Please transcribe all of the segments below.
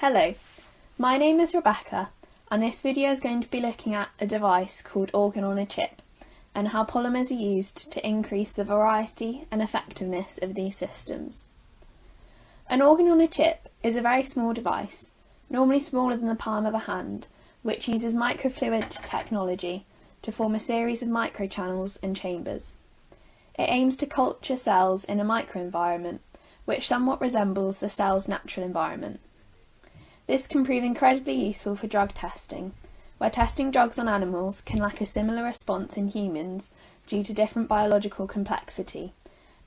Hello, my name is Rebecca and this video is going to be looking at a device called Organ on a Chip and how polymers are used to increase the variety and effectiveness of these systems. An organ on a chip is a very small device, normally smaller than the palm of a hand, which uses microfluidic technology to form a series of microchannels and chambers. It aims to culture cells in a microenvironment, which somewhat resembles the cell's natural environment. This can prove incredibly useful for drug testing, where testing drugs on animals can lack a similar response in humans due to different biological complexity,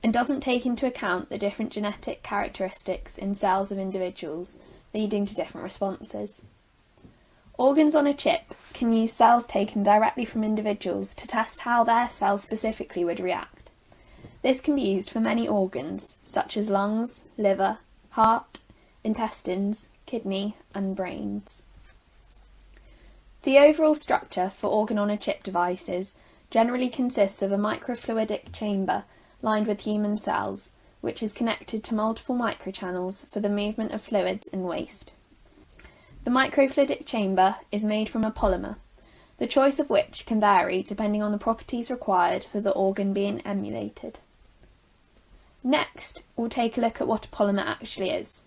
and doesn't take into account the different genetic characteristics in cells of individuals, leading to different responses. Organs on a chip can use cells taken directly from individuals to test how their cells specifically would react. This can be used for many organs, such as lungs, liver, heart, intestines, kidney and brains. The overall structure for organ-on-a-chip devices generally consists of a microfluidic chamber lined with human cells, which is connected to multiple microchannels for the movement of fluids and waste. The microfluidic chamber is made from a polymer, the choice of which can vary depending on the properties required for the organ being emulated. Next, we'll take a look at what a polymer actually is.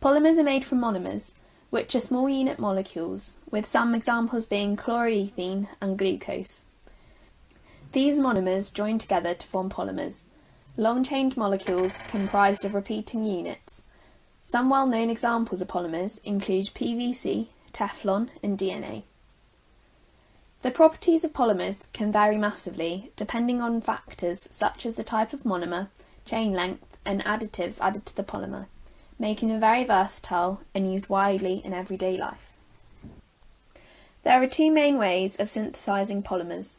Polymers are made from monomers, which are small unit molecules, with some examples being chloroethene and glucose. These monomers join together to form polymers, long-chained molecules comprised of repeating units. Some well-known examples of polymers include PVC, Teflon and DNA. The properties of polymers can vary massively depending on factors such as the type of monomer, chain length and additives added to the polymer, making them very versatile and used widely in everyday life. There are two main ways of synthesizing polymers,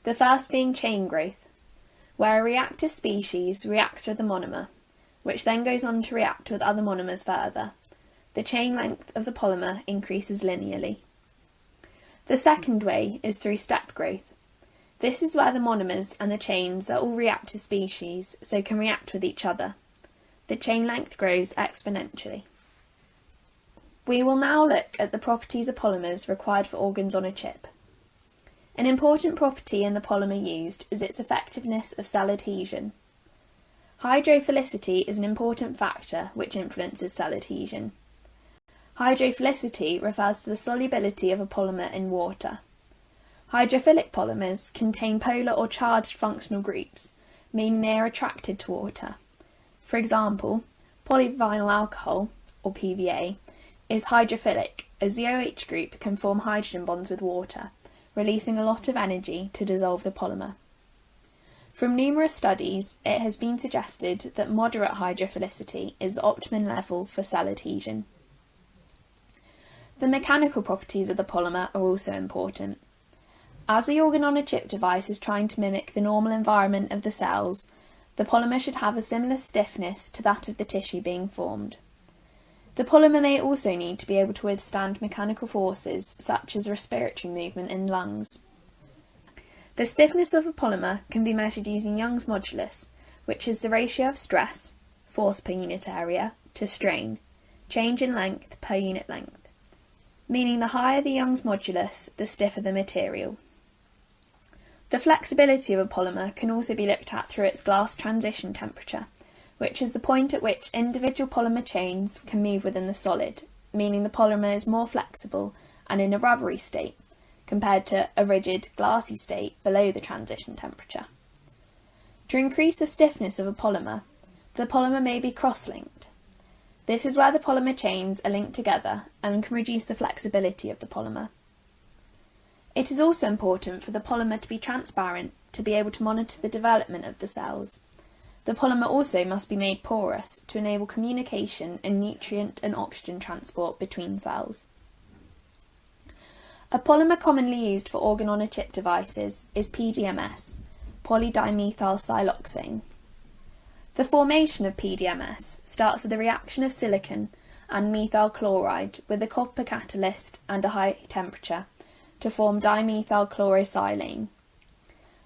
the first being chain growth, where a reactive species reacts with the monomer, which then goes on to react with other monomers further. The chain length of the polymer increases linearly. The second way is through step growth. This is where the monomers and the chains are all reactive species, so can react with each other. The chain length grows exponentially. We will now look at the properties of polymers required for organs on a chip. An important property in the polymer used is its effectiveness of cell adhesion. Hydrophilicity is an important factor which influences cell adhesion. Hydrophilicity refers to the solubility of a polymer in water. Hydrophilic polymers contain polar or charged functional groups, meaning they are attracted to water. For example, polyvinyl alcohol, or PVA, is hydrophilic, as the OH group can form hydrogen bonds with water, releasing a lot of energy to dissolve the polymer. From numerous studies, it has been suggested that moderate hydrophilicity is the optimum level for cell adhesion. The mechanical properties of the polymer are also important. As the organ-on-a-chip device is trying to mimic the normal environment of the cells, the polymer should have a similar stiffness to that of the tissue being formed. The polymer may also need to be able to withstand mechanical forces such as respiratory movement in lungs. The stiffness of a polymer can be measured using Young's modulus, which is the ratio of stress, force per unit area, to strain, change in length per unit length, meaning the higher the Young's modulus, the stiffer the material. The flexibility of a polymer can also be looked at through its glass transition temperature, which is the point at which individual polymer chains can move within the solid, meaning the polymer is more flexible and in a rubbery state, compared to a rigid, glassy state below the transition temperature. To increase the stiffness of a polymer, the polymer may be cross-linked. This is where the polymer chains are linked together and can reduce the flexibility of the polymer. It is also important for the polymer to be transparent to be able to monitor the development of the cells. The polymer also must be made porous to enable communication and nutrient and oxygen transport between cells. A polymer commonly used for organ-on-a-chip devices is PDMS, polydimethylsiloxane. The formation of PDMS starts with the reaction of silicon and methyl chloride with a copper catalyst and a high temperature to form dimethylchlorosilane.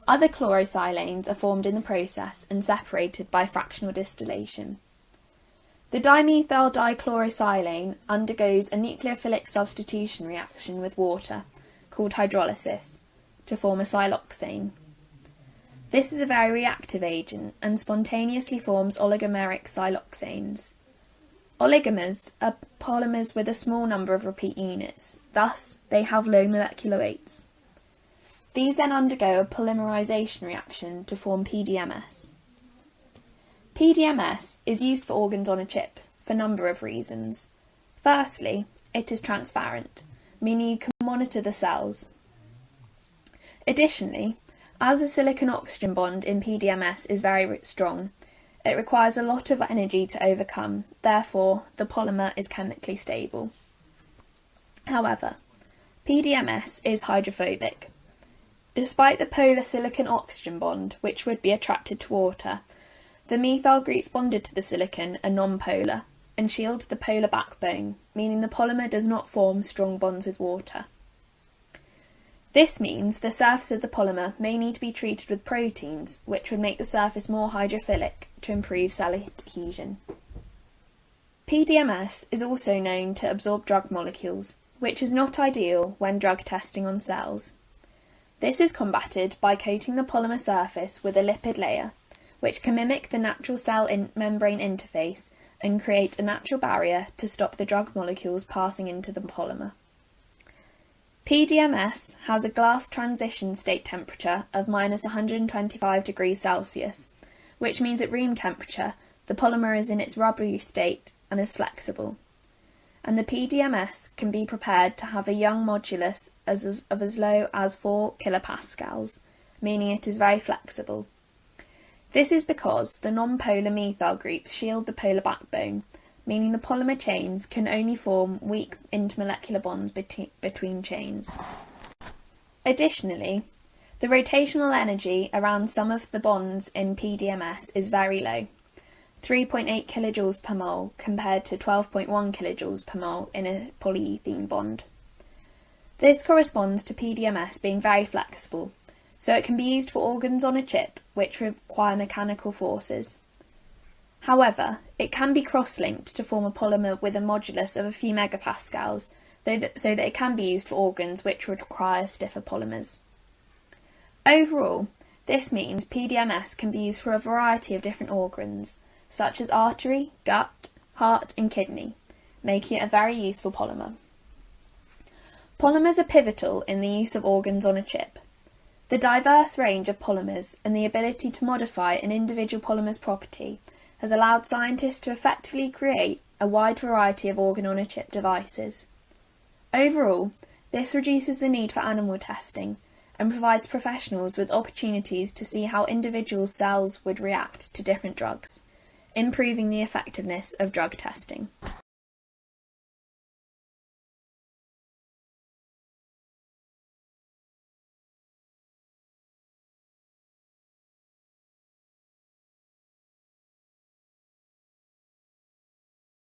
Other chlorosilanes are formed in the process and separated by fractional distillation. The dimethyl dichlorosilane undergoes a nucleophilic substitution reaction with water, called hydrolysis, to form a siloxane. This is a very reactive agent and spontaneously forms oligomeric siloxanes. Oligomers are polymers with a small number of repeat units, thus they have low molecular weights. These then undergo a polymerization reaction to form PDMS. PDMS is used for organs on a chip for a number of reasons. Firstly, it is transparent, meaning you can monitor the cells. Additionally, as the silicon-oxygen bond in PDMS is very strong, it requires a lot of energy to overcome, therefore the polymer is chemically stable. However, PDMS is hydrophobic. Despite the polar silicon-oxygen bond, which would be attracted to water, the methyl groups bonded to the silicon are non-polar and shield the polar backbone, meaning the polymer does not form strong bonds with water. This means the surface of the polymer may need to be treated with proteins, which would make the surface more hydrophilic to improve cell adhesion. PDMS is also known to absorb drug molecules, which is not ideal when drug testing on cells. This is combated by coating the polymer surface with a lipid layer, which can mimic the natural cell membrane interface and create a natural barrier to stop the drug molecules passing into the polymer. PDMS has a glass transition state temperature of -125 degrees Celsius, which means at room temperature the polymer is in its rubbery state and is flexible. And the PDMS can be prepared to have a Young modulus of as low as 4 kilopascals, meaning it is very flexible. This is because the non-polar methyl groups shield the polar backbone, meaning the polymer chains can only form weak intermolecular bonds between chains. Additionally, the rotational energy around some of the bonds in PDMS is very low, 3.8 kilojoules per mole compared to 12.1 kilojoules per mole in a polyethene bond. This corresponds to PDMS being very flexible, so it can be used for organs on a chip which require mechanical forces. However, it can be cross-linked to form a polymer with a modulus of a few megapascals, so that it can be used for organs which require stiffer polymers. Overall, this means PDMS can be used for a variety of different organs, such as artery, gut, heart and kidney, making it a very useful polymer. Polymers are pivotal in the use of organs on a chip. The diverse range of polymers and the ability to modify an individual polymer's property has allowed scientists to effectively create a wide variety of organ-on-a-chip devices. Overall, this reduces the need for animal testing and provides professionals with opportunities to see how individual cells would react to different drugs, improving the effectiveness of drug testing.